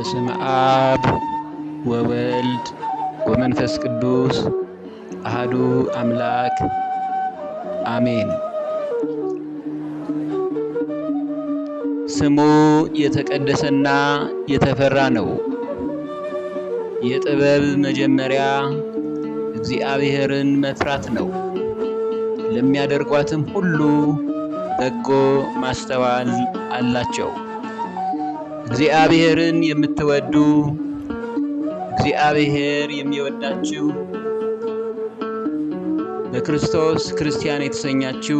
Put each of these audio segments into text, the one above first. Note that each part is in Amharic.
በስመ አብ ወወልድ ወመንፈስ ቅዱስ አሐዱ አምላክ አሜን። ስሙ የተቀደሰና የተፈራ ነው። የጥበብ መጀመሪያ እግዚአብሔርን መፍራት ነው። ለሚያደርጓትም ሁሉ በጎ ማስተዋል አላቸው። እግዚአብሔርን የምትወዱ እግዚአብሔር የሚወዳችሁ በክርስቶስ ክርስቲያን የተሰኛችሁ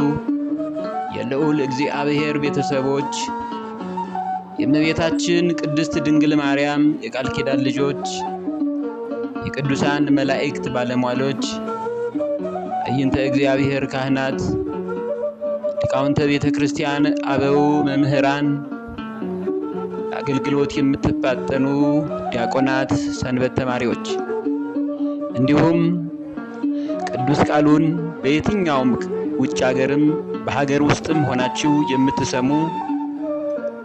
የልዑል እግዚአብሔር ቤተሰቦች የእመቤታችን ቅድስት ድንግል ማርያም የቃል ኪዳን ልጆች የቅዱሳን መላእክት ባለሟሎች አይንተ እግዚአብሔር ካህናት ሊቃውንተ ቤተ ክርስቲያን አበው መምህራን አገልግሎት የምትፋጠኑ ዲያቆናት ሰንበት ተማሪዎች እንዲሁም ቅዱስ ቃሉን በየትኛውም ውጭ ሀገርም በሀገር ውስጥም ሆናችሁ የምትሰሙ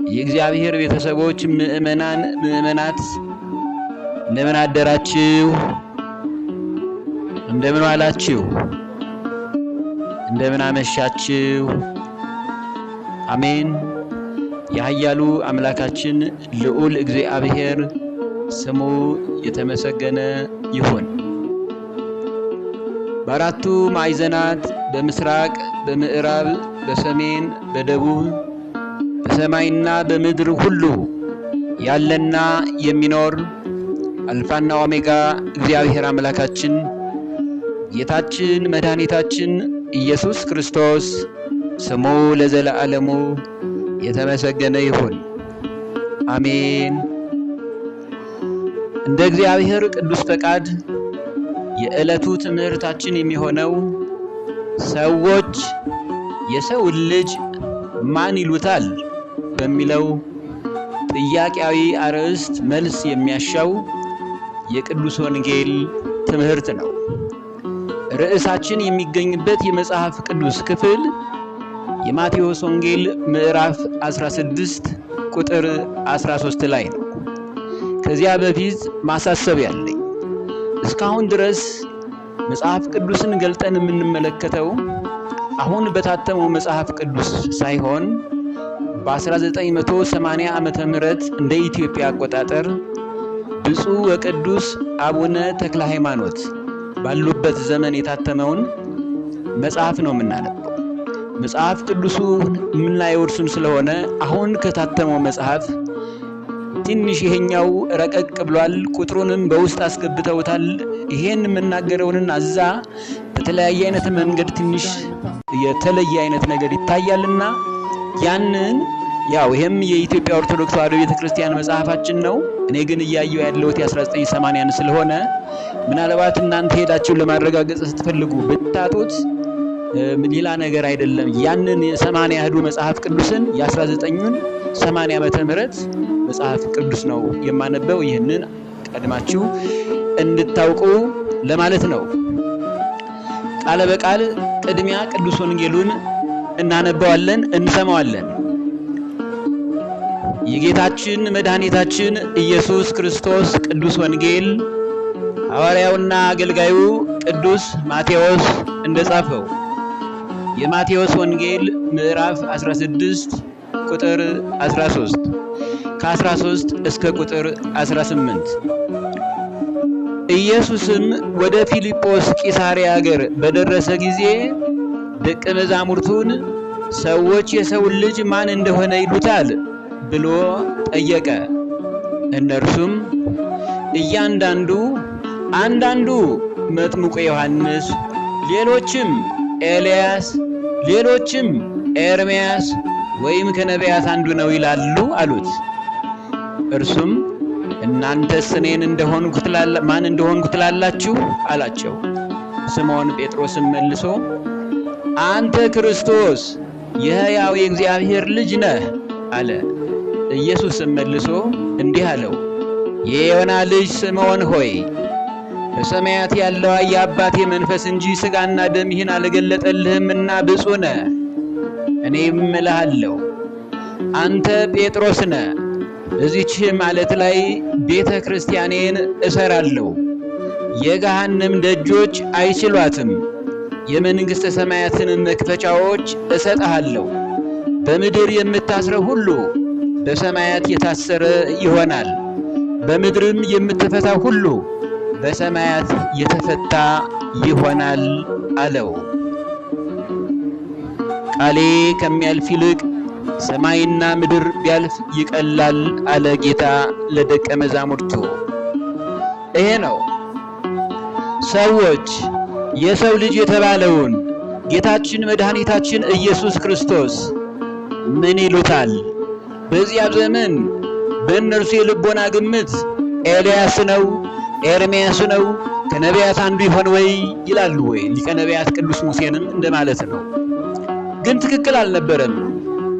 የእግዚአብሔር ቤተሰቦች ምእመናን ምእመናት እንደምን አደራችሁ? እንደምን ዋላችሁ? እንደምን አመሻችሁ? አሜን። የኃያሉ አምላካችን ልዑል እግዚአብሔር ስሙ የተመሰገነ ይሁን። በአራቱ ማዕዘናት በምስራቅ፣ በምዕራብ፣ በሰሜን፣ በደቡብ በሰማይና በምድር ሁሉ ያለና የሚኖር አልፋና ኦሜጋ እግዚአብሔር አምላካችን ጌታችን መድኃኒታችን ኢየሱስ ክርስቶስ ስሙ ለዘለዓለሙ የተመሰገነ ይሁን። አሜን። እንደ እግዚአብሔር ቅዱስ ፈቃድ የዕለቱ ትምህርታችን የሚሆነው ሰዎች የሰውን ልጅ ማን ይሉታል በሚለው ጥያቄያዊ አርዕስት መልስ የሚያሻው የቅዱስ ወንጌል ትምህርት ነው። ርዕሳችን የሚገኝበት የመጽሐፍ ቅዱስ ክፍል የማቴዎስ ወንጌል ምዕራፍ 16 ቁጥር 13 ላይ ነው። ከዚያ በፊት ማሳሰቢያ አለኝ። እስካሁን ድረስ መጽሐፍ ቅዱስን ገልጠን የምንመለከተው አሁን በታተመው መጽሐፍ ቅዱስ ሳይሆን በ1980 ዓመተ ምህረት እንደ ኢትዮጵያ አቆጣጠር ብፁዕ ወቅዱስ አቡነ ተክለ ሃይማኖት ባሉበት ዘመን የታተመውን መጽሐፍ ነው የምናነበው። መጽሐፍ ቅዱሱ የምናየው እርሱን ስለሆነ አሁን ከታተመው መጽሐፍ ትንሽ ይሄኛው ረቀቅ ብሏል። ቁጥሩንም በውስጥ አስገብተውታል። ይሄን የምናገረውንና እዛ በተለያየ አይነት መንገድ ትንሽ የተለየ አይነት ነገር ይታያልና ያንን ይሄም የኢትዮጵያ ኦርቶዶክስ ተዋሕዶ ቤተክርስቲያን መጽሐፋችን ነው። እኔ ግን እያየሁ ያለሁት የ1980 ስለሆነ ምናልባት እናንተ ሄዳችሁ ለማረጋገጥ ስትፈልጉ ብታጡት ሌላ ነገር አይደለም። ያንን የ80 ያህዱ መጽሐፍ ቅዱስን የ1980 ዓመተ ምህረት መጽሐፍ ቅዱስ ነው የማነበው። ይህንን ቀድማችሁ እንድታውቁ ለማለት ነው። ቃለ በቃል ቅድሚያ ቅዱስ ወንጌሉን እናነባዋለን፣ እንሰማዋለን። የጌታችን መድኃኒታችን ኢየሱስ ክርስቶስ ቅዱስ ወንጌል ሐዋርያውና አገልጋዩ ቅዱስ ማቴዎስ እንደጻፈው የማቴዎስ ወንጌል ምዕራፍ 16 ቁጥር 13 ከ13 እስከ ቁጥር 18። ኢየሱስም ወደ ፊልጶስ ቂሳርያ አገር በደረሰ ጊዜ ደቀ መዛሙርቱን ሰዎች የሰውን ልጅ ማን እንደሆነ ይሉታል ብሎ ጠየቀ። እነርሱም አንዳንዱ መጥምቁ ዮሐንስ፣ ሌሎችም ኤልያስ፣ ሌሎችም ኤርምያስ ወይም ከነቢያት አንዱ ነው ይላሉ አሉት። እርሱም እናንተስ እኔን ማን እንደሆንኩ ትላላችሁ አላቸው። ስምዖን ጴጥሮስም መልሶ አንተ ክርስቶስ የሕያው የእግዚአብሔር ልጅ ነህ አለ። ኢየሱስም መልሶ እንዲህ አለው፣ የዮና ልጅ ስምዖን ሆይ በሰማያት ያለው የአባቴ መንፈስ እንጂ ሥጋና ደም ይህን አልገለጠልህምና ብፁዕ ነህ። እኔም እልሃለሁ አንተ ጴጥሮስ ነህ፣ በዚህች ማለት ላይ ቤተ ክርስቲያኔን እሰራለሁ፣ የገሃነም ደጆች አይችሏትም፣ የመንግሥተ ሰማያትን መክፈቻዎች እሰጥሃለሁ። በምድር የምታስረው ሁሉ በሰማያት የታሰረ ይሆናል፣ በምድርም የምትፈታ ሁሉ በሰማያት የተፈታ ይሆናል አለው። ቃሌ ከሚያልፍ ይልቅ ሰማይና ምድር ቢያልፍ ይቀላል አለ ጌታ ለደቀ መዛሙርቱ። ይሄ ነው ሰዎች የሰው ልጅ የተባለውን ጌታችን መድኃኒታችን ኢየሱስ ክርስቶስ ምን ይሉታል? በዚያ ዘመን በእነርሱ የልቦና ግምት ኤልያስ ነው፣ ኤርምያስ ነው፣ ከነቢያት አንዱ ይሆን ወይ ይላሉ። ወይ ሊቀ ነቢያት ቅዱስ ሙሴንም እንደማለት ነው። ግን ትክክል አልነበረም።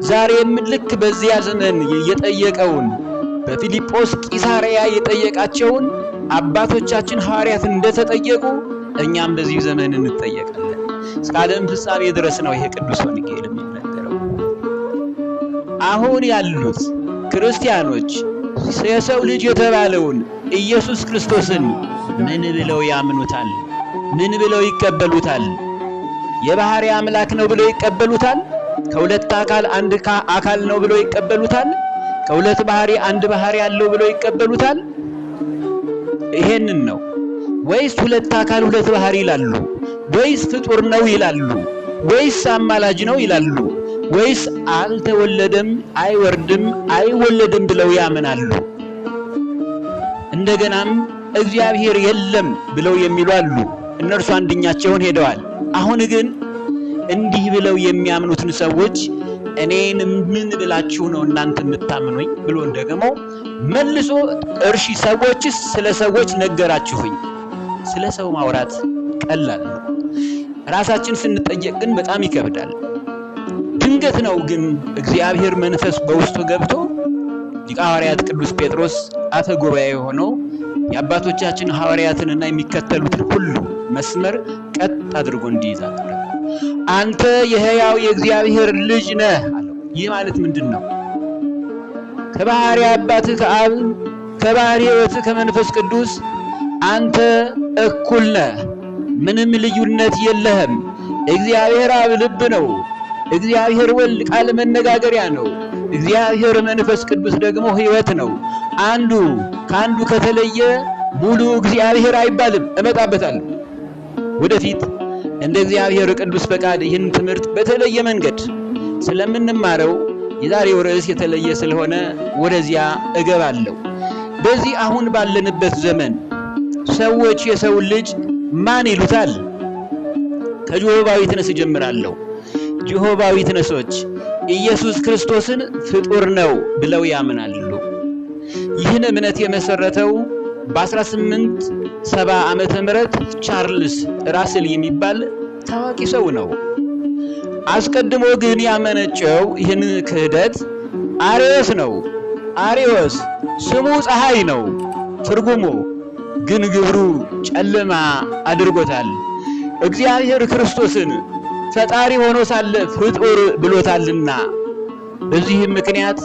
ዛሬም ልክ በዚያ ዘመን የጠየቀውን በፊልጶስ ቂሳርያ የጠየቃቸውን አባቶቻችን ሐዋርያት እንደተጠየቁ እኛም በዚህ ዘመን እንጠየቃለን። እስከ ዓለም ፍጻሜ ድረስ ነው ይሄ ቅዱስ ወንጌል የሚነገረው። አሁን ያሉት ክርስቲያኖች የሰው ልጅ የተባለውን ኢየሱስ ክርስቶስን ምን ብለው ያምኑታል? ምን ብለው ይቀበሉታል? የባህሪ አምላክ ነው ብለው ይቀበሉታል? ከሁለት አካል አንድ አካል ነው ብለው ይቀበሉታል? ከሁለት ባህሪ አንድ ባህሪ ያለው ብለው ይቀበሉታል? ይሄንን ነው። ወይስ ሁለት አካል ሁለት ባህሪ ይላሉ? ወይስ ፍጡር ነው ይላሉ? ወይስ አማላጅ ነው ይላሉ? ወይስ አልተወለደም፣ አይወርድም፣ አይወለድም ብለው ያምናሉ? እንደገናም እግዚአብሔር የለም ብለው የሚሉ አሉ። እነርሱ አንድኛቸውን ሄደዋል። አሁን ግን እንዲህ ብለው የሚያምኑትን ሰዎች እኔን ምን ብላችሁ ነው እናንተ የምታምኑኝ ብሎ ደግሞ መልሶ እርሺ ሰዎችስ ስለ ሰዎች ነገራችሁኝ። ስለ ሰው ማውራት ቀላል ነው። ራሳችን ስንጠየቅ ግን በጣም ይከብዳል። ድንገት ነው ግን እግዚአብሔር መንፈስ በውስጡ ገብቶ ሊቀ ሐዋርያት ቅዱስ ጴጥሮስ አፈ ጉባኤ ሆኖ የአባቶቻችን ሐዋርያትንና የሚከተሉትን ሁሉ መስመር ቀጥ አድርጎ እንዲይዝ አደረገ። አንተ የሕያው የእግዚአብሔር ልጅ ነህ አለው። ይህ ማለት ምንድን ነው? ከባህሪ አባትህ ከአብ ከባህሪ ሕይወትህ ከመንፈስ ቅዱስ አንተ እኩል ነህ። ምንም ልዩነት የለህም። እግዚአብሔር አብ ልብ ነው። እግዚአብሔር ወልድ ቃል መነጋገሪያ ነው። እግዚአብሔር መንፈስ ቅዱስ ደግሞ ሕይወት ነው። አንዱ ከአንዱ ከተለየ ሙሉ እግዚአብሔር አይባልም። እመጣበታለሁ ወደፊት እንደ እግዚአብሔር ቅዱስ ፈቃድ ይህን ትምህርት በተለየ መንገድ ስለምንማረው የዛሬው ርዕስ የተለየ ስለሆነ ወደዚያ እገባለሁ። በዚህ አሁን ባለንበት ዘመን ሰዎች የሰው ልጅ ማን ይሉታል? ከጆሆባ ዊትነስ እጀምራለሁ። ጆሆባ ዊትነሶች ኢየሱስ ክርስቶስን ፍጡር ነው ብለው ያምናሉ። ይህን እምነት የመሰረተው በ1870 ዓመተ ምህረት ቻርልስ ራስል የሚባል ታዋቂ ሰው ነው። አስቀድሞ ግን ያመነጨው ይህን ክህደት አርዮስ ነው። አርዮስ ስሙ ፀሐይ ነው ትርጉሙ፣ ግን ግብሩ ጨለማ አድርጎታል። እግዚአብሔር ክርስቶስን ፈጣሪ ሆኖ ሳለ ፍጡር ብሎታልና በዚህም ምክንያት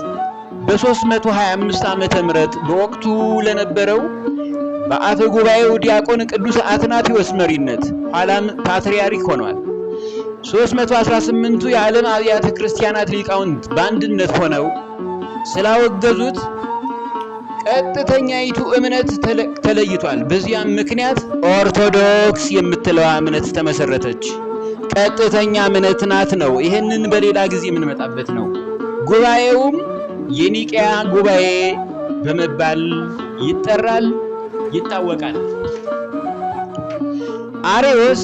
በ325 ዓመተ ምህረት በወቅቱ ለነበረው በአፈ ጉባኤው ዲያቆን ቅዱስ አትናቴዎስ መሪነት ኋላም ፓትርያርክ ሆኗል። 318ቱ የዓለም አብያተ ክርስቲያናት ሊቃውንት በአንድነት ሆነው ስላወገዙት ቀጥተኛይቱ እምነት ተለይቷል። በዚያም ምክንያት ኦርቶዶክስ የምትለዋ እምነት ተመሰረተች። ቀጥተኛ እምነት ናት ነው። ይህንን በሌላ ጊዜ የምንመጣበት ነው። ጉባኤውም የኒቅያ ጉባኤ በመባል ይጠራል፣ ይታወቃል። አርዮስ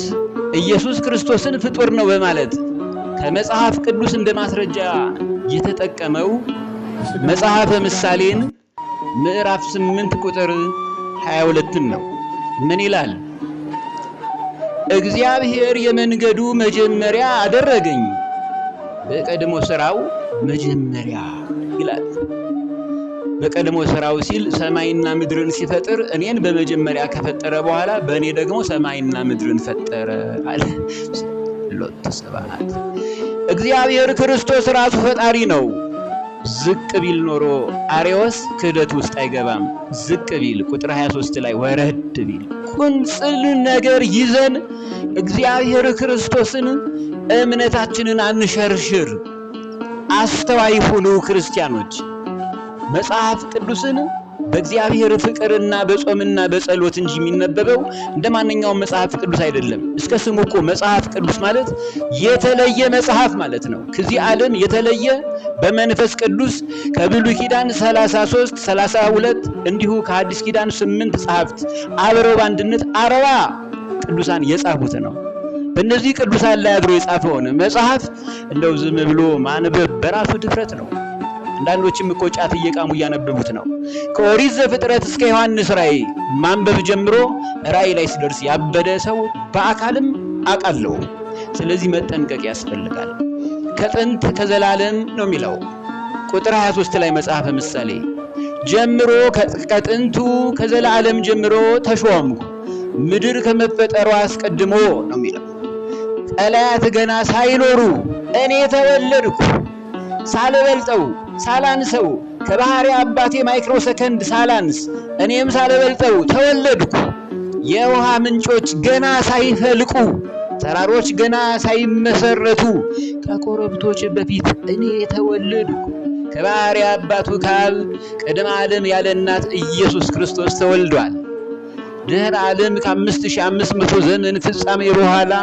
ኢየሱስ ክርስቶስን ፍጡር ነው በማለት ከመጽሐፍ ቅዱስ እንደ ማስረጃ የተጠቀመው መጽሐፈ ምሳሌን ምዕራፍ 8 ቁጥር 22 ነው። ምን ይላል? እግዚአብሔር የመንገዱ መጀመሪያ አደረገኝ፣ በቀድሞ ሥራው መጀመሪያ ይላል። በቀድሞ ሥራው ሲል ሰማይና ምድርን ሲፈጥር እኔን በመጀመሪያ ከፈጠረ በኋላ በእኔ ደግሞ ሰማይና ምድርን ፈጠረ አለ። ሎት ስብሐት። እግዚአብሔር ክርስቶስ ራሱ ፈጣሪ ነው። ዝቅ ቢል ኖሮ አርዮስ ክህደት ውስጥ አይገባም። ዝቅ ቢል ቁጥር 23 ላይ ወረድ ቢል ቁንጽል ነገር ይዘን እግዚአብሔር ክርስቶስን እምነታችንን አንሸርሽር። አስተዋይ ሁኑ ክርስቲያኖች። መጽሐፍ ቅዱስን በእግዚአብሔር ፍቅርና በጾምና በጸሎት እንጂ የሚነበበው እንደማንኛውም መጽሐፍ ቅዱስ አይደለም። እስከ ስሙ እኮ መጽሐፍ ቅዱስ ማለት የተለየ መጽሐፍ ማለት ነው። ከዚህ ዓለም የተለየ በመንፈስ ቅዱስ ከብሉይ ኪዳን 33 32 እንዲሁ ከአዲስ ኪዳን 8 ጸሐፍት አብረው በአንድነት 40 ቅዱሳን የጻፉት ነው። በእነዚህ ቅዱሳን ላይ አድሮ የጻፈውን መጽሐፍ እንደው ዝም ብሎ ማንበብ በራሱ ድፍረት ነው። አንዳንዶችም እኮ ጫት እየቃሙ እያነበቡት ነው። ከኦሪት ዘፍጥረት እስከ ዮሐንስ ራእይ ማንበብ ጀምሮ ራእይ ላይ ሲደርስ ያበደ ሰው በአካልም አውቃለሁ። ስለዚህ መጠንቀቅ ያስፈልጋል። ከጥንት ከዘላለም ነው የሚለው ቁጥር 23 ላይ መጽሐፈ ምሳሌ ጀምሮ ከጥንቱ ከዘላለም ጀምሮ ተሾምኩ ምድር ከመፈጠሯ አስቀድሞ ነው የሚለው። ቀላያት ገና ሳይኖሩ እኔ ተወለድኩ ሳልበልጠው ሳላንሰው ከባህሪ አባቴ ማይክሮ ሰከንድ ሳላንስ እኔም ሳልበልጠው ተወለድኩ። የውሃ ምንጮች ገና ሳይፈልቁ ተራሮች ገና ሳይመሰረቱ ከኮረብቶች በፊት እኔ ተወለድኩ። ከባህሪ አባቱ ከአብ ቅድመ ዓለም ያለ እናት ኢየሱስ ክርስቶስ ተወልዷል። ድህረ ዓለም ከ5500 ዘመን ፍጻሜ በኋላ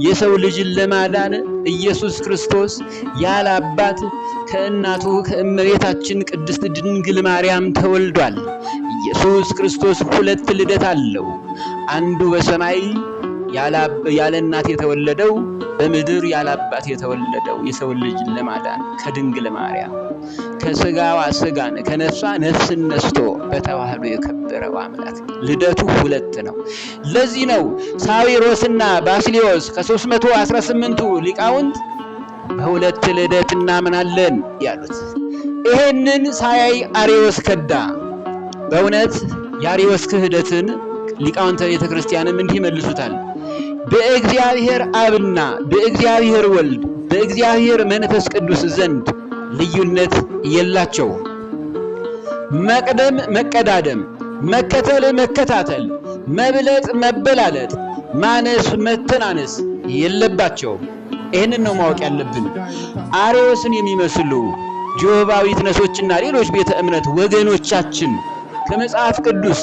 የሰው ልጅን ለማዳን ኢየሱስ ክርስቶስ ያለ አባት ከእናቱ ከእመቤታችን ቅድስት ድንግል ማርያም ተወልዷል። ኢየሱስ ክርስቶስ ሁለት ልደት አለው። አንዱ በሰማይ ያለ እናት የተወለደው፣ በምድር ያለ አባት የተወለደው የሰው ልጅ ለማዳን ከድንግል ማርያም ከስጋዋ ስጋን ከነፍሷ ነፍስን ነስቶ በተዋህዶ የከበረው አምላክ ልደቱ ሁለት ነው። ለዚህ ነው ሳዊሮስና ባስልዮስ ከ318ቱ ሊቃውንት በሁለት ልደት እናምናለን ያሉት። ይሄንን ሳያይ አርዮስ ከዳ። በእውነት የአርዮስ ክህደትን ሊቃውንተ ቤተ ክርስቲያንም እንዲህ ይመልሱታል። በእግዚአብሔር አብና በእግዚአብሔር ወልድ በእግዚአብሔር መንፈስ ቅዱስ ዘንድ ልዩነት የላቸውም። መቅደም መቀዳደም፣ መከተል መከታተል፣ መብለጥ መበላለጥ፣ ማነስ መተናነስ የለባቸውም። ይህንን ነው ማወቅ ያለብን። አርዮስን የሚመስሉ ጆሆባዊ ዊትነሶችና ሌሎች ቤተ እምነት ወገኖቻችን ከመጽሐፍ ቅዱስ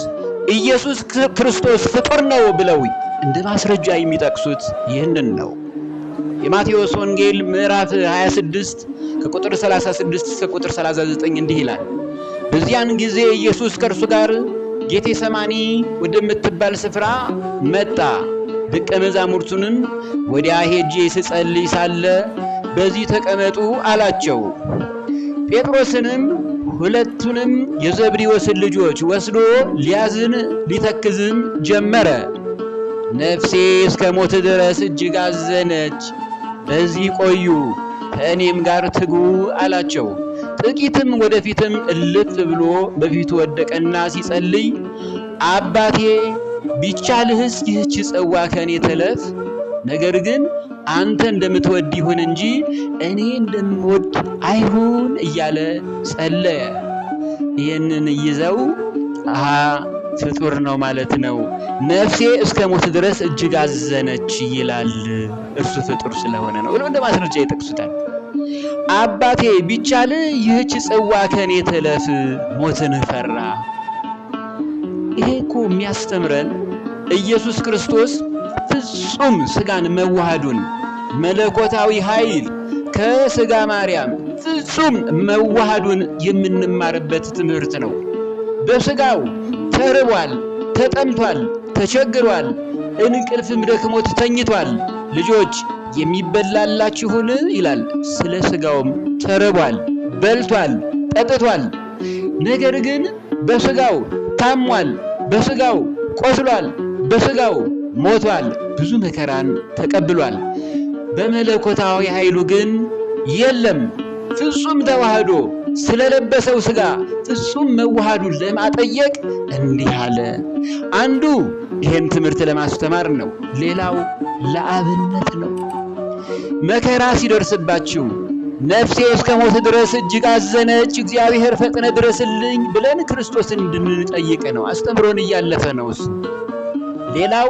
ኢየሱስ ክርስቶስ ፍጡር ነው ብለው እንደ ማስረጃ የሚጠቅሱት ይህንን ነው። የማቴዎስ ወንጌል ምዕራፍ 26 ከቁጥር 36 እስከ ቁጥር 39 እንዲህ ይላል። በዚያን ጊዜ ኢየሱስ ከእርሱ ጋር ጌቴሰማኒ ወደምትባል ስፍራ መጣ። ደቀ መዛሙርቱንም ወዲያ ሄጄ ስጸልይ ሳለ በዚህ ተቀመጡ አላቸው። ጴጥሮስንም ሁለቱንም የዘብዴዎስን ልጆች ወስዶ ሊያዝን ሊተክዝም ጀመረ። ነፍሴ እስከ ሞት ድረስ እጅግ አዘነች፣ በዚህ ቆዩ፣ ከእኔም ጋር ትጉ አላቸው። ጥቂትም ወደፊትም እልፍ ብሎ በፊቱ ወደቀና ሲጸልይ አባቴ ቢቻልህስ ይህች ጽዋ ከእኔ ትለፍ፣ ነገር ግን አንተ እንደምትወድ ይሁን እንጂ እኔ እንደምወድ አይሁን እያለ ጸለየ። ይህንን ይዘው ፍጡር ነው ማለት ነው። ነፍሴ እስከ ሞት ድረስ እጅግ አዘነች ይላል። እርሱ ፍጡር ስለሆነ ነው ብለው እንደ ማስረጃ ይጠቅሱታል። አባቴ ቢቻል ይህች ጽዋ ከኔ ትለፍ፣ ሞትን ፈራ። ይሄ እኮ የሚያስተምረን ኢየሱስ ክርስቶስ ፍጹም ስጋን መዋሃዱን፣ መለኮታዊ ኃይል ከስጋ ማርያም ፍጹም መዋሃዱን የምንማርበት ትምህርት ነው። በስጋው ተርቧል፣ ተጠምቷል፣ ተቸግሯል፣ እንቅልፍም ደክሞት ተኝቷል። ልጆች የሚበላላችሁን ይላል። ስለ ስጋውም ተርቧል፣ በልቷል፣ ጠጥቷል። ነገር ግን በስጋው ታሟል፣ በስጋው ቆስሏል፣ በስጋው ሞቷል፣ ብዙ መከራን ተቀብሏል። በመለኮታዊ ኃይሉ ግን የለም። ፍጹም ተዋህዶ ስለለበሰው ስጋ ፍጹም መዋሃዱን ለማጠየቅ እንዲህ አለ። አንዱ ይህን ትምህርት ለማስተማር ነው፣ ሌላው ለአብነት ነው። መከራ ሲደርስባችሁ ነፍሴ እስከ ሞት ድረስ እጅግ አዘነች፣ እግዚአብሔር ፈጥነ ድረስልኝ ብለን ክርስቶስን እንድንጠይቅ ነው። አስተምሮን እያለፈ ነው እሱ። ሌላው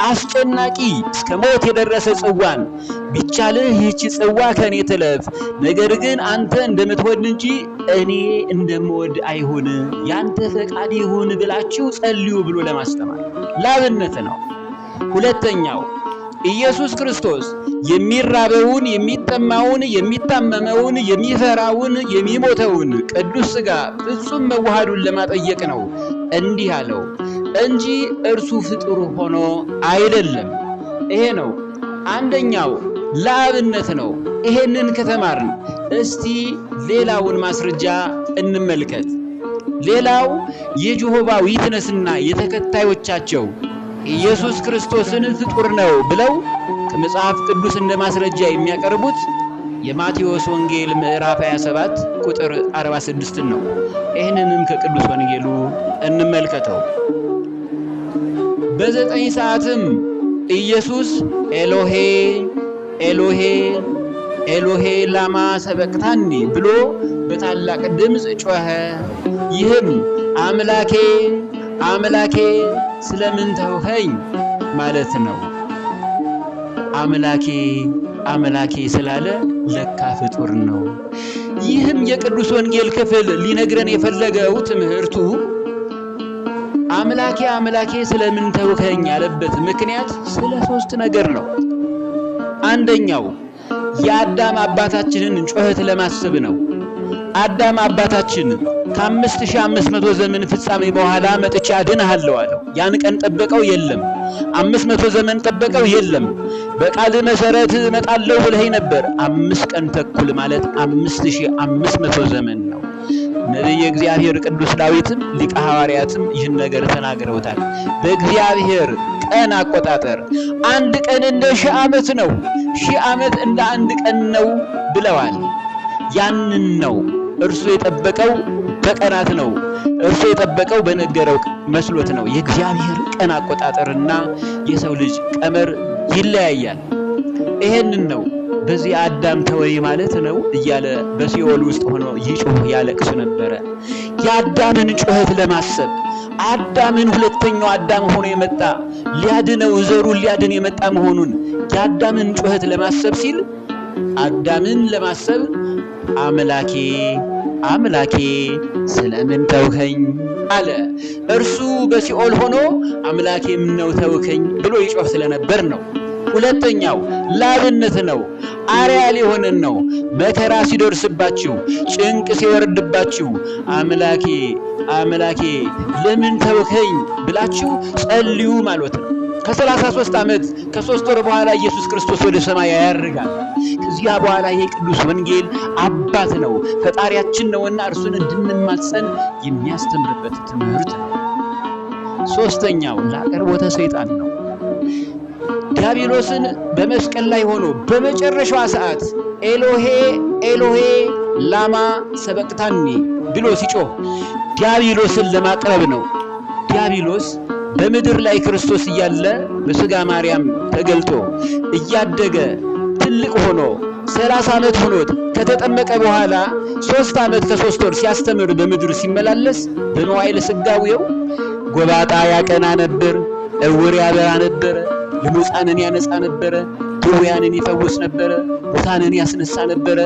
አስጨናቂ እስከ ሞት የደረሰ ጽዋን ቢቻልህ ይህች ጽዋ ከኔ ትለፍ፣ ነገር ግን አንተ እንደምትወድ እንጂ እኔ እንደምወድ አይሁን፣ ያንተ ፈቃድ ይሁን ብላችሁ ጸልዩ ብሎ ለማስተማር ላብነት ነው። ሁለተኛው ኢየሱስ ክርስቶስ የሚራበውን፣ የሚጠማውን፣ የሚታመመውን፣ የሚፈራውን፣ የሚሞተውን ቅዱስ ሥጋ ፍጹም መዋሃዱን ለማጠየቅ ነው እንዲህ አለው እንጂ እርሱ ፍጡር ሆኖ አይደለም። ይሄ ነው አንደኛው ለአብነት ነው። ይሄንን ከተማርን እስቲ ሌላውን ማስረጃ እንመልከት። ሌላው የጆሆባ ዊትነስና የተከታዮቻቸው ኢየሱስ ክርስቶስን ፍጡር ነው ብለው ከመጽሐፍ ቅዱስ እንደ ማስረጃ የሚያቀርቡት የማቴዎስ ወንጌል ምዕራፍ 27 ቁጥር 46 ነው። ይህንንም ከቅዱስ ወንጌሉ እንመልከተው። በ9 ሰዓትም ኢየሱስ ኤሎሄ ኤሎሄ ኤሎሄ ላማ ሰበቅታኒ ብሎ በታላቅ ድምፅ ጮኸ። ይህም አምላኬ አምላኬ ስለምን ተውኸኝ ማለት ነው። አምላኬ አምላኬ ስላለ ለካ ፍጡር ነው። ይህም የቅዱስ ወንጌል ክፍል ሊነግረን የፈለገው ትምህርቱ አምላኬ አምላኬ ስለምን ተውኸኝ ያለበት ምክንያት ስለ 3 ነገር ነው። አንደኛው የአዳም አባታችንን ጩኸት ለማሰብ ነው። አዳም አባታችን ከ5500 ዘመን ፍጻሜ በኋላ መጥቼ አድንሃለሁ አለው። ያን ቀን ጠበቀው? የለም። 500 ዘመን ጠበቀው? የለም። በቃል መሰረት እመጣለሁ ብለኸኝ ነበር። 5 ቀን ተኩል ማለት 5500 ዘመን ነው። ነቢየ እግዚአብሔር ቅዱስ ዳዊትም ሊቀ ሐዋርያትም ይህን ነገር ተናግረውታል። በእግዚአብሔር ቀን አቆጣጠር 1 ቀን እንደ 1000 ዓመት ነው፣ 1000 ዓመት እንደ 1 ቀን ነው ብለዋል። ያንን ነው እርሱ የጠበቀው በቀናት ነው። እርሱ የጠበቀው በነገረው መስሎት ነው። የእግዚአብሔር ቀን አቆጣጠርና የሰው ልጅ ቀመር ይለያያል። ይሄንን ነው በዚህ አዳም ተወይ ማለት ነው እያለ በሲኦል ውስጥ ሆኖ ይጮህ ያለቅስ ነበረ። የአዳምን ጩኸት ለማሰብ አዳምን ሁለተኛው አዳም ሆኖ የመጣ ሊያድነው ዘሩን ሊያድን የመጣ መሆኑን የአዳምን ጩኸት ለማሰብ ሲል አዳምን ለማሰብ አምላኬ አምላኬ ስለምን ተውኸኝ አለ። እርሱ በሲኦል ሆኖ አምላኬ ምነው ተውከኝ ብሎ ይጮህ ስለነበር ነው። ሁለተኛው ላብነት ነው። አርያ ሊሆነን ነው። መከራ ሲደርስባችሁ፣ ጭንቅ ሲወርድባችሁ አምላኬ አምላኬ ለምን ተውከኝ ብላችሁ ጸልዩ ማለት ነው። ከ33 ዓመት ከ3 ወር በኋላ ኢየሱስ ክርስቶስ ወደ ሰማይ ያርጋል። ከዚያ በኋላ ይሄ ቅዱስ ወንጌል አባት ነው፣ ፈጣሪያችን ነውና እርሱን እንድንማጸን የሚያስተምርበት ትምህርት ነው። ሶስተኛው ለአቅርቦተ ሰይጣን ነው። ዲያብሎስን በመስቀል ላይ ሆኖ በመጨረሻዋ ሰዓት ኤሎሄ ኤሎሄ ላማ ሰበቅታኒ ብሎ ሲጮህ ዲያብሎስን ለማቅረብ ነው። ዲያብሎስ በምድር ላይ ክርስቶስ እያለ በሥጋ ማርያም ተገልጦ እያደገ ትልቅ ሆኖ 30 ዓመት ሆኖት ከተጠመቀ በኋላ 3 ዓመት ከ3 ወር ሲያስተምር በምድር ሲመላለስ በመዋዕለ ሥጋዌው ጎባጣ ያቀና ነበር፣ ዕውር ያበራ ነበር፣ ለሙፃንን ያነጻ ነበረ፣ ድውያንን ይፈውስ ነበረ፣ ሙታንን ያስነሳ ነበረ፣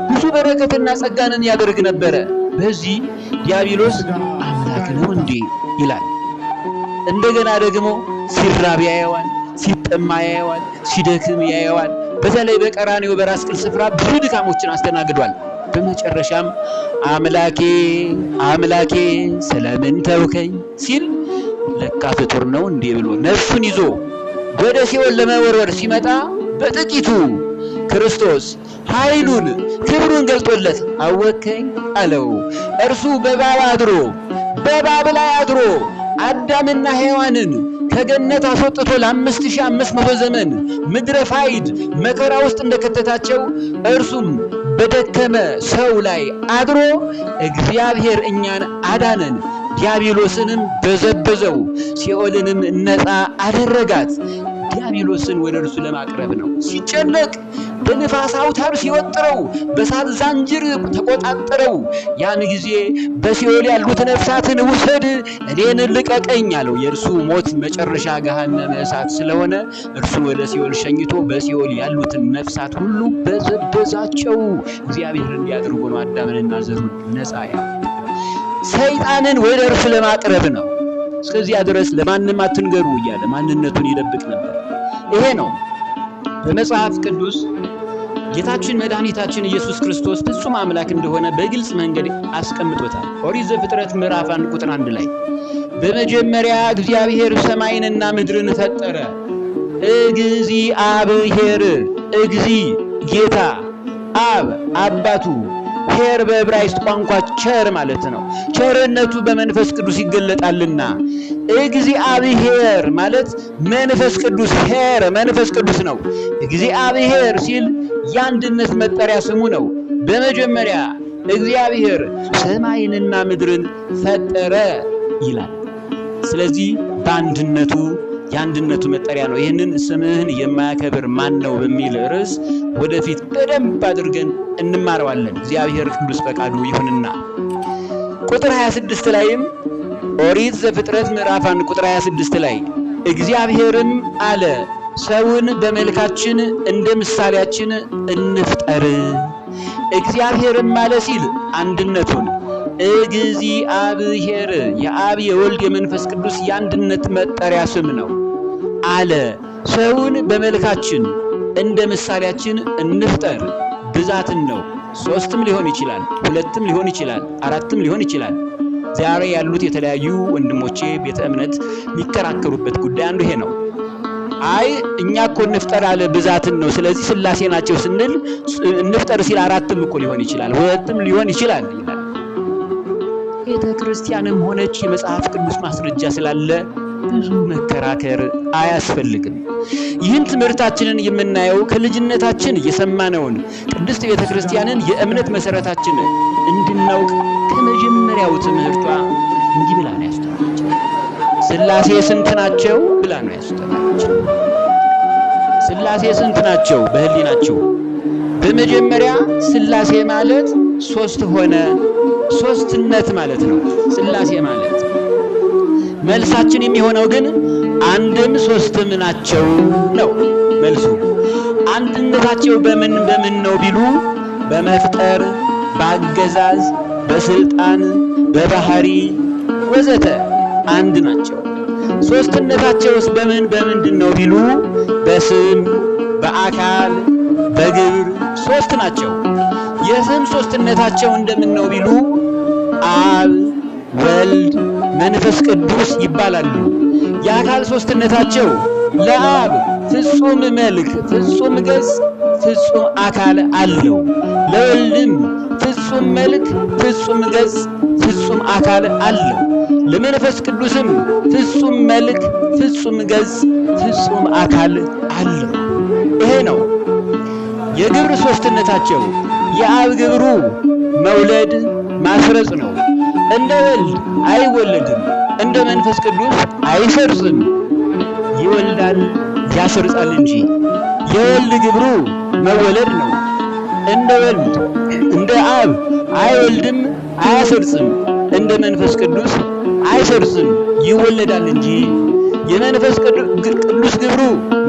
ብዙ በረከትና ጸጋንን ያደርግ ነበረ። በዚህ ዲያብሎስ አምላክ ነው እንዴ ይላል። እንደገና ደግሞ ሲራብ ያየዋል፣ ሲጠማ ያየዋል፣ ሲደክም ያየዋል። በተለይ በቀራንዮ በራስ ቅል ስፍራ ብዙ ድካሞችን አስተናግዷል። በመጨረሻም አምላኬ አምላኬ ስለምን ተውከኝ ሲል ለካ ፍጡር ነው እንዴ ብሎ ነፍሱን ይዞ ወደ ሲኦል ለመወርወር ሲመጣ በጥቂቱ ክርስቶስ ኃይሉን ክብሩን ገልጦለት አወከኝ አለው። እርሱ በእባብ አድሮ በእባብ ላይ አድሮ አዳምና ሔዋንን ከገነት አስወጥቶ ለ5500 ዘመን ምድረ ፋይድ መከራ ውስጥ እንደከተታቸው እርሱም በደከመ ሰው ላይ አድሮ እግዚአብሔር እኛን አዳነን። ዲያብሎስንም በዘበዘው፣ ሲኦልንም ነፃ አደረጋት። ዲያብሎስን ወደ እርሱ ለማቅረብ ነው። ሲጨነቅ በነፋስ አውታር ሲወጥረው በሳት ዛንጅር ተቆጣጠረው። ያን ጊዜ በሲኦል ያሉት ነፍሳትን ውሰድ፣ እኔን ልቀቀኝ አለው። የእርሱ ሞት መጨረሻ ገሃነመ እሳት ስለሆነ እርሱ ወደ ሲኦል ሸኝቶ በሲኦል ያሉትን ነፍሳት ሁሉ በዘበዛቸው። እግዚአብሔር እንዲያደርጉ ነው አዳምንና ዘሩን ነፃ ሰይጣንን ወደ እርሱ ለማቅረብ ነው። እስከዚያ ድረስ ለማንም አትንገሩ እያለ ማንነቱን ይደብቅ ነበር። ይሄ ነው በመጽሐፍ ቅዱስ ጌታችን መድኃኒታችን ኢየሱስ ክርስቶስ ፍጹም አምላክ እንደሆነ በግልጽ መንገድ አስቀምጦታል። ኦሪት ዘፍጥረት ምዕራፍ 1 ቁጥር 1 ላይ በመጀመሪያ እግዚአብሔር ሰማይንና ምድርን ፈጠረ። እግዚአብሔር እግዚ ጌታ፣ አብ አባቱ፣ ሄር በዕብራይስጥ ቋንቋ ቸር ማለት ነው። ቸርነቱ በመንፈስ ቅዱስ ይገለጣልና እግዚአብሔር ማለት መንፈስ ቅዱስ፣ ሄር መንፈስ ቅዱስ ነው። እግዚአብሔር ሲል የአንድነት መጠሪያ ስሙ ነው። በመጀመሪያ እግዚአብሔር ሰማይንና ምድርን ፈጠረ ይላል። ስለዚህ በአንድነቱ የአንድነቱ መጠሪያ ነው። ይህንን ስምህን የማያከብር ማን ነው በሚል ርዕስ ወደፊት በደንብ አድርገን እንማረዋለን። እግዚአብሔር ቅዱስ ፈቃዱ ይሁንና ቁጥር 26 ላይም ኦሪት ዘፍጥረት ምዕራፍ 1 ቁጥር 26 ላይ እግዚአብሔርም አለ ሰውን በመልካችን እንደ ምሳሌያችን እንፍጠር። እግዚአብሔርም አለ ሲል አንድነቱን እግዚአብሔር የአብ የወልድ የመንፈስ ቅዱስ የአንድነት መጠሪያ ስም ነው። አለ ሰውን በመልካችን እንደ ምሳሌያችን እንፍጠር። ብዛትን ነው። 3ም ሊሆን ይችላል፣ 2ም ሊሆን ይችላል፣ 4ም ሊሆን ይችላል። ዛሬ ያሉት የተለያዩ ወንድሞቼ ቤተ እምነት የሚከራከሩበት ጉዳይ አንዱ ይሄ ነው። አይ እኛ እኮ እንፍጠር አለ ብዛትን ነው። ስለዚህ ሥላሴ ናቸው ስንል እንፍጠር ሲል 4ም እኮ ሊሆን ይችላል፣ 2ም ሊሆን ይችላል ይላል። ቤተ ክርስቲያንም ሆነች የመጽሐፍ ቅዱስ ማስረጃ ስላለ ብዙ መከራከር አያስፈልግም። ይህን ትምህርታችንን የምናየው ከልጅነታችን የሰማነውን ቅድስት ቤተ ክርስቲያንን የእምነት መሰረታችን እንድናውቅ ከመጀመሪያው ትምህርቷ እንዲህ ብላ ነው ያስተማረችው። ሥላሴ ስንት ናቸው ብላ ነው ያስተማረችው። ሥላሴ ስንት ናቸው በህሊናቸው? በመጀመሪያ ሥላሴ ማለት 3 ሆነ፣ ሶስትነት ማለት ነው ሥላሴ ማለት። መልሳችን የሚሆነው ግን አንድም ሶስትም ናቸው ነው መልሱ። አንድነታቸው በምን ነው ቢሉ በመፍጠር፣ በአገዛዝ፣ በስልጣን፣ በባህሪ ወዘተ አንድ ናቸው። ሶስትነታቸውስ በምንድን ነው ቢሉ በስም፣ በአካል፣ በግብር 3 ናቸው። የስም ሶስትነታቸው እንደምን ነው ቢሉ አብ፣ ወልድ፣ መንፈስ ቅዱስ ይባላሉ። የአካል ሶስትነታቸው ለአብ ፍጹም መልክ፣ ፍጹም ገጽ፣ ፍጹም አካል አለው። ለወልድም ፍጹም መልክ፣ ፍጹም ገጽ፣ ፍጹም አካል አለው። ለመንፈስ ቅዱስም ፍጹም መልክ፣ ፍጹም ገጽ፣ ፍጹም አካል አለው። ይሄ ነው የግብር ሶስትነታቸው። የአብ ግብሩ መውለድ ማስረጽ ነው። እንደ ወልድ አይወለድም፣ እንደ መንፈስ ቅዱስ አይሰርጽም። ይወልዳል ያሰርጻል እንጂ። የወልድ ግብሩ መወለድ ነው። እንደ ወልድ እንደ አብ አይወልድም አያሰርጽም፣ እንደ መንፈስ ቅዱስ አይሰርጽም ይወለዳል እንጂ። የመንፈስ ቅዱስ ግብሩ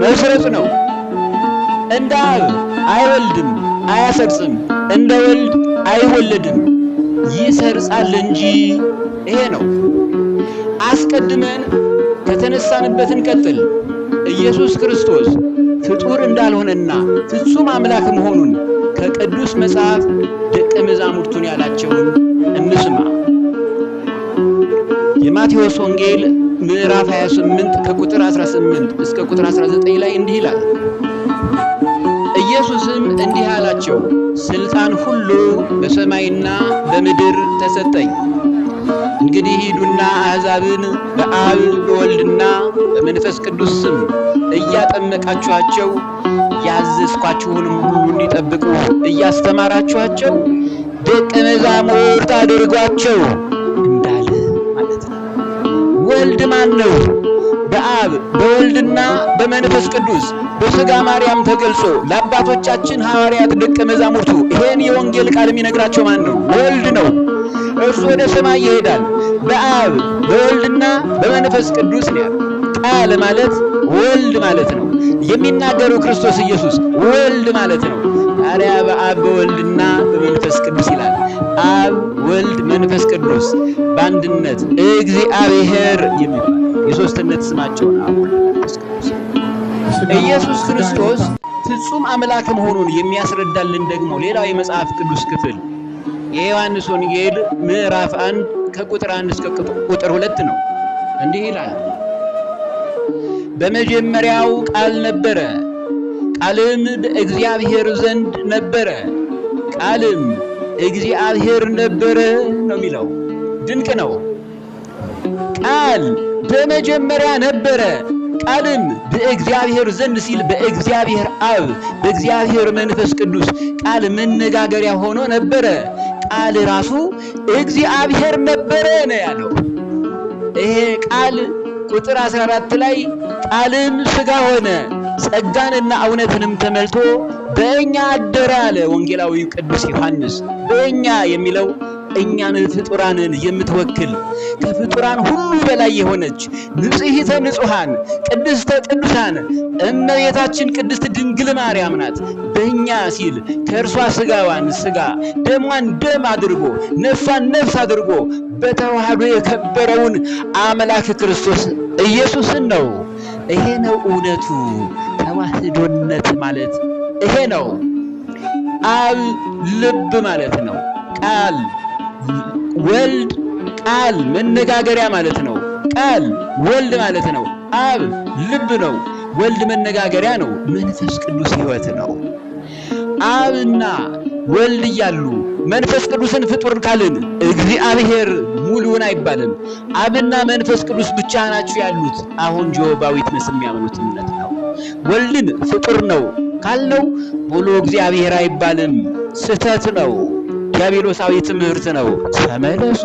መስረጽ ነው። እንደ አብ አይወልድም አያሰርጽም፣ እንደ ወልድ አይወለድም ይሰርጻል እንጂ። ይሄ ነው። አስቀድመን ከተነሳንበት እንቀጥል። ኢየሱስ ክርስቶስ ፍጡር እንዳልሆነና ፍጹም አምላክ መሆኑን ከቅዱስ መጽሐፍ ደቀ መዛሙርቱን ያላቸውን እንስማ። የማቴዎስ ወንጌል ምዕራፍ 28 ከቁጥር 18 እስከ ቁጥር 19 ላይ እንዲህ ይላል። ኢየሱስም እንዲህ አላቸው፣ ስልጣን ሁሉ በሰማይና በምድር ተሰጠኝ። እንግዲህ ሂዱና አሕዛብን በአብ በወልድና በመንፈስ ቅዱስ ስም እያጠመቃችኋቸው ያዘዝኳችሁንም ሁሉ እንዲጠብቁ እያስተማራችኋቸው ደቀ መዛሙርት አድርጓቸው እንዳለ ማለት ነው። ወልድ ማን ነው? በአብ በወልድና በመንፈስ ቅዱስ በሥጋ ማርያም ተገልጾ ለአባቶቻችን ሐዋርያት ደቀ መዛሙርቱ ይሄን የወንጌል ቃል የሚነግራቸው ማን ነው? ወልድ ነው። እርሱ ወደ ሰማይ ይሄዳል። በአብ በወልድና በመንፈስ ቅዱስ ነው። ቃል ማለት ወልድ ማለት ነው። የሚናገረው ክርስቶስ ኢየሱስ ወልድ ማለት ነው። ታዲያ በአብ በወልድና በመንፈስ ቅዱስ ይላል። አብ ወልድ መንፈስ ቅዱስ በአንድነት እግዚአብሔር የሚባል የሦስትነት ስማቸው ነው። ኢየሱስ ክርስቶስ ፍጹም አምላክ መሆኑን የሚያስረዳልን ደግሞ ሌላው የመጽሐፍ ቅዱስ ክፍል የዮሐንስ ወንጌል ምዕራፍ 1 ከቁጥር 1 እስከ ቁጥር 2 ነው። እንዲህ ይላል፣ በመጀመሪያው ቃል ነበረ፣ ቃልም በእግዚአብሔር ዘንድ ነበረ፣ ቃልም እግዚአብሔር ነበረ ነው የሚለው። ድንቅ ነው። ቃል በመጀመሪያ ነበረ፣ ቃልም በእግዚአብሔር ዘንድ ሲል በእግዚአብሔር አብ በእግዚአብሔር መንፈስ ቅዱስ ቃል መነጋገሪያ ሆኖ ነበረ። ቃል ራሱ እግዚአብሔር ነበረ ነው ያለው። ይሄ ቃል ቁጥር 14 ላይ ቃልም ሥጋ ሆነ ጸጋንና እውነትንም ተመልቶ በእኛ አደረ አለ ወንጌላዊ ቅዱስ ዮሐንስ። በእኛ የሚለው እኛን ፍጡራንን የምትወክል ከፍጡራን ሁሉ በላይ የሆነች ንጽሕተ ንጹሐን ቅድስተ ቅዱሳን እመቤታችን ቅድስት ድንግል ማርያም ናት። በእኛ ሲል ከእርሷ ሥጋዋን ሥጋ ደሟን ደም አድርጎ ነፍሷን ነፍስ አድርጎ በተዋህዶ የከበረውን አምላክ ክርስቶስ ኢየሱስን ነው። ይሄ ነው እውነቱ። ተዋህዶነት ማለት ይሄ ነው። አብ ልብ ማለት ነው። ቃል ወልድ ቃል መነጋገሪያ ማለት ነው። ቃል ወልድ ማለት ነው። አብ ልብ ነው። ወልድ መነጋገሪያ ነው። መንፈስ ቅዱስ ሕይወት ነው። አብና ወልድ እያሉ መንፈስ ቅዱስን ፍጡር ካልን እግዚአብሔር ሙሉውን አይባልም። አብና መንፈስ ቅዱስ ብቻ ናቸው ያሉት። አሁን ጆባዊ ትንስ የሚያምኑት እምነት ነው። ወልድን ፍጡር ነው ካልነው ሙሉ እግዚአብሔር አይባልም። ስህተት ነው። ዲያብሎሳዊ ትምህርት ነው። ተመለሱ።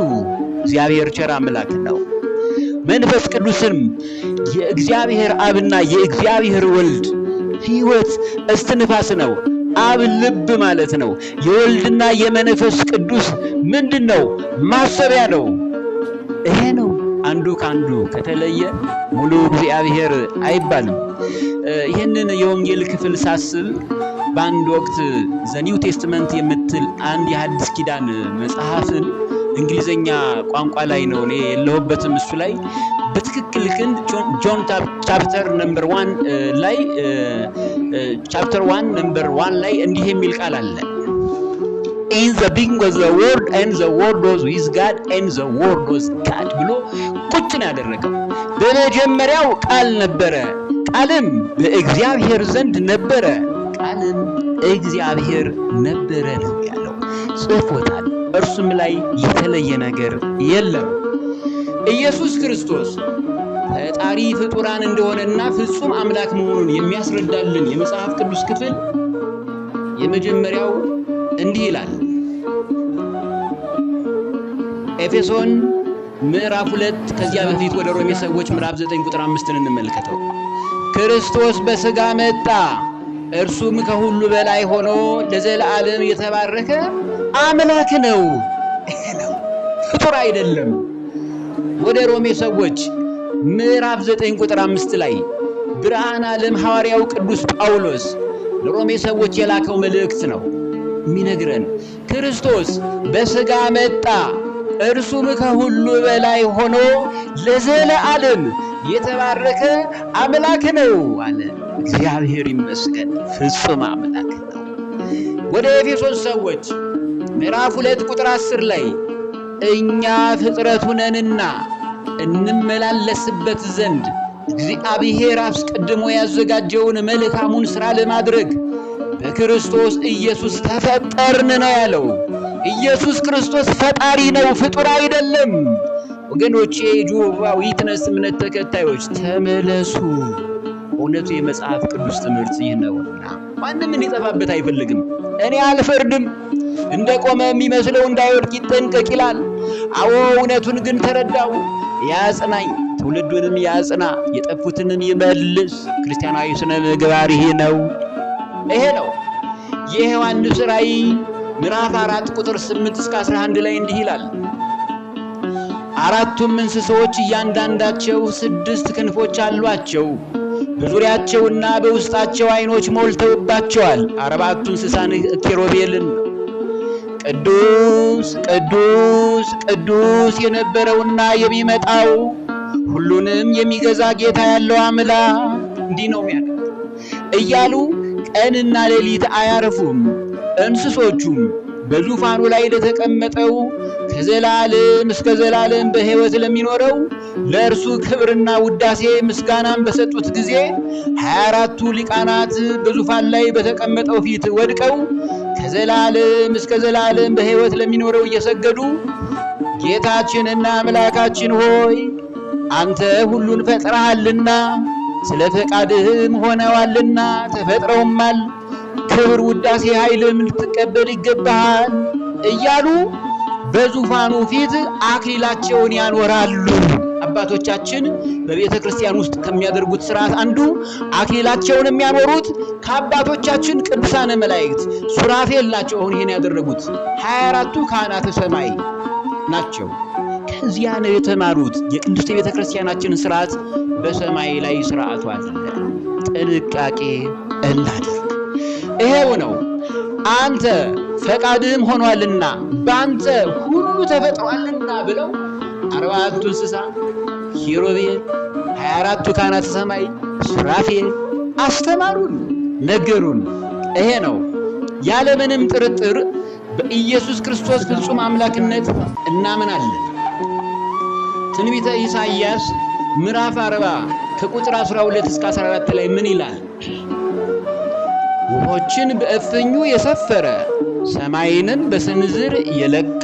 እግዚአብሔር ቸር አምላክ ነው። መንፈስ ቅዱስም የእግዚአብሔር አብና የእግዚአብሔር ወልድ ሕይወት እስትንፋስ ነው። አብ ልብ ማለት ነው። የወልድና የመንፈስ ቅዱስ ምንድነው? ማሰቢያ ነው። ይሄ ነው። አንዱ ካንዱ ከተለየ ሙሉ እግዚአብሔር አይባልም። ይህንን የወንጌል ክፍል ሳስብ በአንድ ወቅት ዘ ኒው ቴስትመንት የምትል አንድ የሐዲስ ኪዳን መጽሐፍን እንግሊዘኛ ቋንቋ ላይ ነው፣ እኔ የለሁበትም እሱ ላይ በትክክል ግን ጆን ቻፕተር ነምበር 1 ላይ ቻፕተር 1 ነምበር 1 ላይ እንዲህ የሚል ቃል አለ። In the beginning was the word and the word was with God and the word was God ብሎ ቁጭ ነው ያደረገው። በመጀመሪያው ቃል ነበረ፣ ቃልም በእግዚአብሔር ዘንድ ነበረ፣ ቃልም እግዚአብሔር ነበረ ነው ያለው። ጽፎታል። እርሱም ላይ የተለየ ነገር የለም። ኢየሱስ ክርስቶስ ፈጣሪ ፍጡራን እንደሆነና ፍጹም አምላክ መሆኑን የሚያስረዳልን የመጽሐፍ ቅዱስ ክፍል የመጀመሪያው እንዲህ ይላል። ኤፌሶን ምዕራፍ 2 ከዚያ በፊት ወደ ሮሜ ሰዎች ምዕራፍ 9 ቁጥር 5 እንመልከተው። ክርስቶስ በሥጋ መጣ፣ እርሱም ከሁሉ በላይ ሆኖ ለዘላለም የተባረከ አምላክ ነው። ፍጡር አይደለም። ወደ ሮሜ ሰዎች ምዕራፍ 9 ቁጥር 5 ላይ ብርሃነ ዓለም ሐዋርያው ቅዱስ ጳውሎስ ለሮሜ ሰዎች የላከው መልእክት ነው የሚነግረን። ክርስቶስ በሥጋ መጣ፣ እርሱም ከሁሉ በላይ ሆኖ ለዘላለም የተባረከ አምላክ ነው አለ። እግዚአብሔር ይመስገን፣ ፍጹም አምላክ ነው። ወደ ኤፌሶን ሰዎች ምዕራፍ 2 ቁጥር 10 ላይ እኛ ፍጥረቱ ነንና እንመላለስበት ዘንድ እግዚአብሔር አስቀድሞ ያዘጋጀውን መልካሙን ሥራ ለማድረግ በክርስቶስ ኢየሱስ ተፈጠርን ነው ያለው። ኢየሱስ ክርስቶስ ፈጣሪ ነው፣ ፍጡር አይደለም። ወገኖቼ ጆባዊ ዊትነስ እምነት ተከታዮች ተመለሱ። እውነቱ የመጽሐፍ ቅዱስ ትምህርት ይህ ነውና ማንም እንዲጠፋበት አይፈልግም። እኔ አልፈርድም። እንደቆመ የሚመስለው እንዳይወድቅ ይጠንቀቅ ይላል። አዎ እውነቱን ግን ተረዳው፣ ያጽናኝ። ትውልዱንም ያጽና፣ የጠፉትንም ይመልስ። ክርስቲያናዊ ስነ ምግባር ይሄ ነው። የዮሐንስ ራእይ ምዕራፍ 4 ቁጥር 8 እስከ 11 ላይ እንዲህ ይላል። አራቱም እንስሶች እያንዳንዳቸው 6 ክንፎች አሏቸው። በዙሪያቸውና በውስጣቸው ዓይኖች ሞልተውባቸዋል። 4ቱ እንስሳን ኪሩቤልን ቅዱስ ቅዱስ ቅዱስ የነበረውና የሚመጣው ሁሉንም የሚገዛ ጌታ ያለው አምላክ እንዲህ ነው እያሉ ቀንና ሌሊት አያርፉም። እንስሶቹም በዙፋኑ ላይ ለተቀመጠው ከዘላለም እስከ ዘላለም በሕይወት ለሚኖረው ለእርሱ ክብርና ውዳሴ ምስጋናን በሰጡት ጊዜ 24ቱ ሊቃናት በዙፋን ላይ በተቀመጠው ፊት ወድቀው ከዘላለም እስከ ዘላለም በሕይወት ለሚኖረው እየሰገዱ ጌታችንና አምላካችን ሆይ አንተ ሁሉን ፈጥረሃልና ስለ ፈቃድህም ሆነዋልና ተፈጥረውማል፣ ክብር፣ ውዳሴ፣ ኃይልም ልትቀበል ይገባሃል እያሉ በዙፋኑ ፊት አክሊላቸውን ያኖራሉ። አባቶቻችን በቤተ ክርስቲያን ውስጥ ከሚያደርጉት ሥርዓት አንዱ አክሊላቸውን የሚያኖሩት ከአባቶቻችን ቅዱሳነ መላእክት ሱራፌል ናቸው። አሁን ይሄን ያደረጉት 24ቱ ካህናተ ሰማይ ናቸው። ከዚያ ነው የተማሩት። የቅድስት ቤተ ክርስቲያናችንን ሥርዓት በሰማይ ላይ ሥርዓቱ አለ። ጥንቃቄ እናድርግ። ይሄው ነው አንተ ፈቃድህም ሆኗልና በአንተ ሁሉ ተፈጥሯልና ብለው 4ቱ እንስሳ ኪሩቤል፣ 24ቱ ካህናተ ሰማይ ሱራፌል አስተማሩን፣ ነገሩን። ይሄ ነው ያለምንም ጥርጥር በኢየሱስ ክርስቶስ ፍጹም አምላክነት እናምናለን። ትንቢተ ኢሳይያስ ምዕራፍ 40 ከቁጥር 12 እስከ 14 ላይ ምን ይላል? ውኆችን በእፍኙ የሰፈረ ሰማይንም በስንዝር የለካ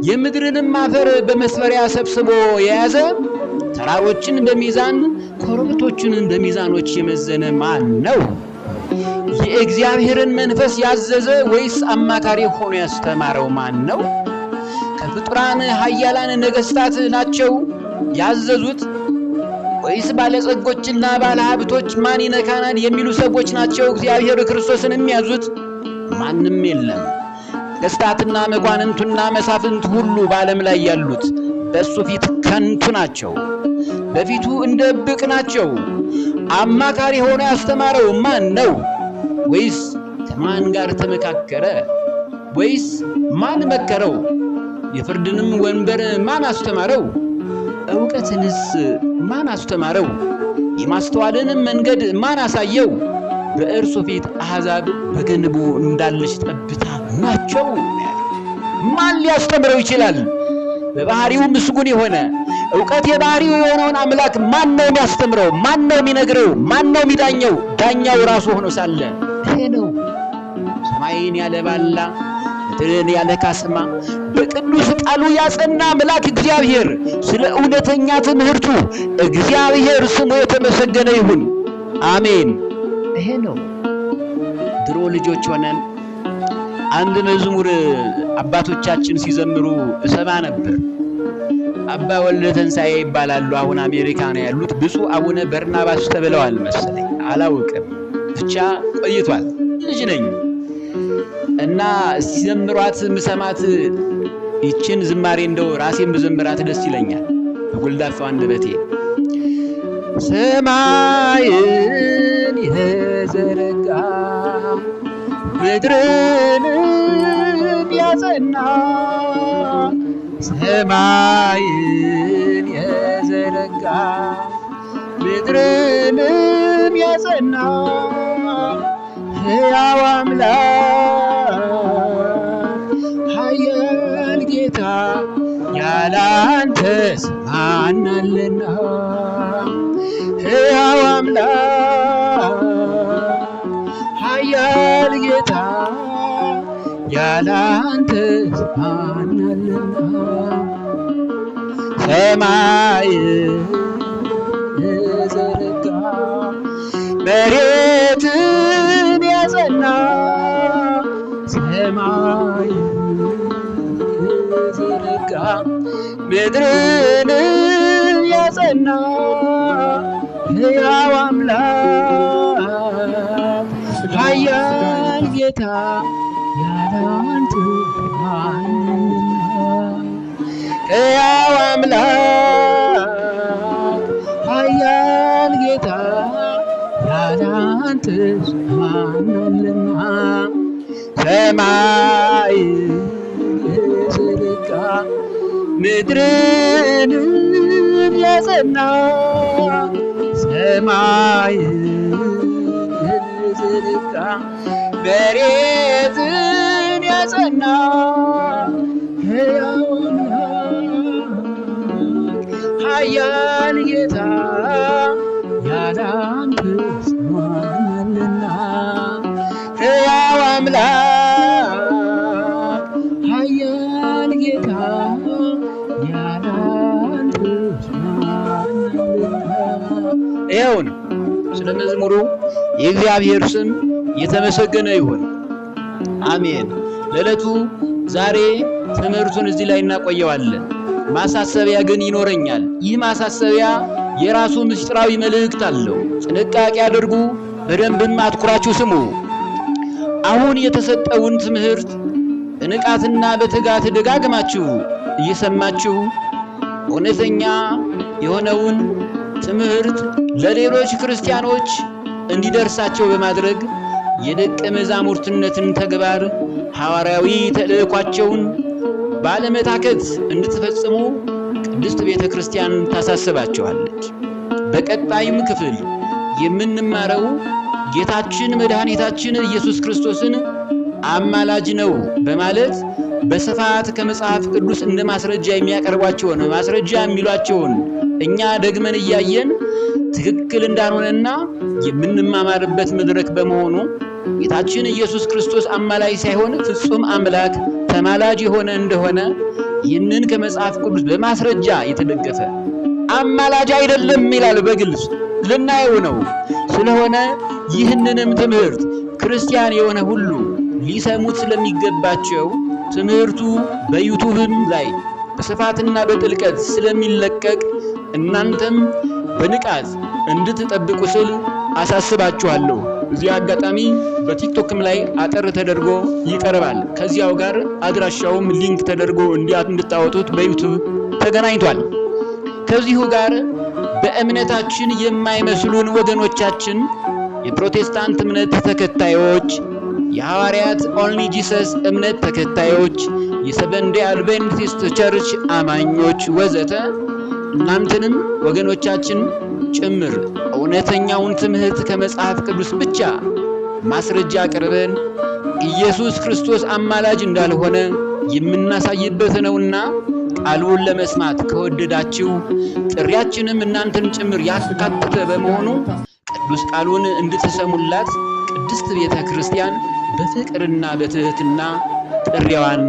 የምድርንም አፈር በመስፈሪያ ሰብስቦ የያዘ ተራሮችን በሚዛን ኮረብቶችን በሚዛኖች የመዘነ ማን ነው? የእግዚአብሔርን መንፈስ ያዘዘ ወይስ አማካሪ ሆኖ ያስተማረው ማን ነው? ከፍጡራን ኃያላን ነገሥታት ናቸው ያዘዙት ወይስ ባለጸጎችና ባለሀብቶች ማን ይነካናል የሚሉ ሰዎች ናቸው እግዚአብሔር ክርስቶስን የሚያዙት? ማንም የለም። ነገሥታትና መኳንንቱና መሳፍንት ሁሉ በዓለም ላይ ያሉት በእሱ ፊት ከንቱ ናቸው፣ በፊቱ እንደ ብቅ ናቸው። አማካሪ ሆኖ ያስተማረው ማን ነው? ወይስ ከማን ጋር ተመካከረ? ወይስ ማን መከረው? የፍርድንም ወንበር ማን አስተማረው? ዕውቀትንስ ማን አስተማረው? የማስተዋልንም መንገድ ማን አሳየው? በእርሱ ፊት አሕዛብ በገንቦ እንዳለች ጠብታ ናቸው። ማን ሊያስተምረው ይችላል? በባህሪው ምስጉን የሆነ ዕውቀት የባህሪው የሆነውን አምላክ ማን ነው የሚያስተምረው? ማን ነው የሚነግረው? ማን ነው የሚዳኘው? ዳኛው ራሱ ሆኖ ሳለ ይሄ ነው። ሰማይን ያለ ባላ ምድርን ያለ ካስማ በቅዱስ ቃሉ ያጸና አምላክ እግዚአብሔር ስለ እውነተኛ ትምህርቱ እግዚአብሔር ስሙ የተመሰገነ ይሁን። አሜን። ይሄ ነው። ድሮ ልጆች ሆነን አንድ መዝሙር አባቶቻችን ሲዘምሩ እሰማ ነበር። አባ ወልደ ተንሳኤ ይባላሉ። አሁን አሜሪካ ነው ያሉት። ብፁዕ አቡነ በርናባስ ተብለዋል መሰለኝ፣ አላውቅም፣ ብቻ ቆይቷል። ልጅ ነኝ እና ሲዘምሯት ምሰማት ይችን ዝማሬ እንደው ራሴን ብዘምራት ደስ ይለኛል በጎልዳፋው አንደበቴ። ሰማይን የዘረጋ ምድርንም ያጸና፣ ሰማይን የዘረጋ ምድርንም ያጸና ሕያው አምላክ ኃያል ጌታ ያላንተስ ማን አለና? ሕያው አምላክ ኃያል ጌታ ያላንተስ ማን አለና? ሰማይን የዘረጋ መሬትን ያጸና፣ ሰማይን የዘረጋ ምድርንም ያጸና የጸና ሕያው አምላክ ኃያል ጌታ ያላንተ ማንና ሕያው አምላክ ኃያል ጌታ ያላንተ ማንና ሰማይ የዘረጋ ምድርን ያጸና ሰማይ የዘረጋ መሬትን ያጸና ሕያው አምላክ ኃያል ጌታ ያላንተስ ማን አለና ሕያው አምላክ ኃያል ጌታ ያላንተስ ማን አለና። ይኸው ነው ስለ መዝሙሩ። የእግዚአብሔር ስም የተመሰገነ ይሁን። አሜን። ለዕለቱ ዛሬ ትምህርቱን እዚህ ላይ እናቆየዋለን። ማሳሰቢያ ግን ይኖረኛል። ይህ ማሳሰቢያ የራሱ ምስጢራዊ መልእክት አለው። ጥንቃቄ አድርጉ፣ በደንብም አትኩራችሁ ስሙ። አሁን የተሰጠውን ትምህርት በንቃትና በትጋት ደጋግማችሁ እየሰማችሁ እውነተኛ የሆነውን ትምህርት ለሌሎች ክርስቲያኖች እንዲደርሳቸው በማድረግ የደቀ መዛሙርትነትን ተግባር ሐዋርያዊ ተልእኳቸውን ባለመታከት እንድትፈጽሙ ቅድስት ቤተ ክርስቲያን ታሳስባችኋለች። በቀጣዩም ክፍል የምንማረው ጌታችን መድኃኒታችን ኢየሱስ ክርስቶስን አማላጅ ነው በማለት በስፋት ከመጽሐፍ ቅዱስ እንደ ማስረጃ የሚያቀርቧቸውን ማስረጃ የሚሏቸውን እኛ ደግመን እያየን ትክክል እንዳልሆነና የምንማማርበት መድረክ በመሆኑ ጌታችን ኢየሱስ ክርስቶስ አማላጅ ሳይሆን ፍጹም አምላክ ተማላጅ የሆነ እንደሆነ ይህንን ከመጽሐፍ ቅዱስ በማስረጃ የተደገፈ አማላጅ አይደለም ይላል በግልጽ ልናየው ነው። ስለሆነ ይህንንም ትምህርት ክርስቲያን የሆነ ሁሉ ሊሰሙት ስለሚገባቸው ትምህርቱ በዩቱብም ላይ በስፋትና በጥልቀት ስለሚለቀቅ እናንተም በንቃት እንድትጠብቁ ስል አሳስባችኋለሁ። እዚህ አጋጣሚ በቲክቶክም ላይ አጠር ተደርጎ ይቀርባል። ከዚያው ጋር አድራሻውም ሊንክ ተደርጎ እንድታወጡት በዩቱብ ተገናኝቷል። ከዚሁ ጋር በእምነታችን የማይመስሉን ወገኖቻችን የፕሮቴስታንት እምነት ተከታዮች፣ የሐዋርያት ኦንሊ ጂሰስ እምነት ተከታዮች፣ የሰቨንዴ አድቬንቲስት ቸርች አማኞች ወዘተ እናንተንም ወገኖቻችን ጭምር እውነተኛውን ትምህርት ከመጽሐፍ ቅዱስ ብቻ ማስረጃ አቅርበን ኢየሱስ ክርስቶስ አማላጅ እንዳልሆነ የምናሳይበት ነውና ቃሉን ለመስማት ከወደዳችሁ ጥሪያችንም እናንተን ጭምር ያካተተ በመሆኑ ቅዱስ ቃሉን እንድትሰሙላት ቅድስት ቤተ ክርስቲያን በፍቅርና በትህትና ጥሪዋን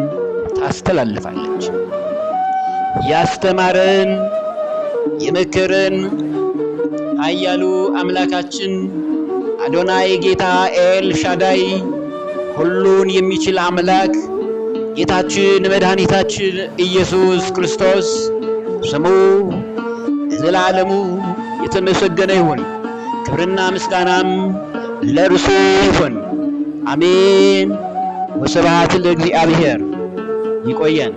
ታስተላልፋለች። ያስተማረን የመከረን ኃያሉ አምላካችን አዶናይ ጌታ ኤል ሻዳይ ሁሉን የሚችል አምላክ ጌታችን መድኃኒታችን ኢየሱስ ክርስቶስ ስሙ ለዘላለሙ የተመሰገነ ይሁን። ክብርና ምስጋናም ለእርሱ ይሁን። አሜን። ወስብሐት ለእግዚአብሔር። ይቆየን።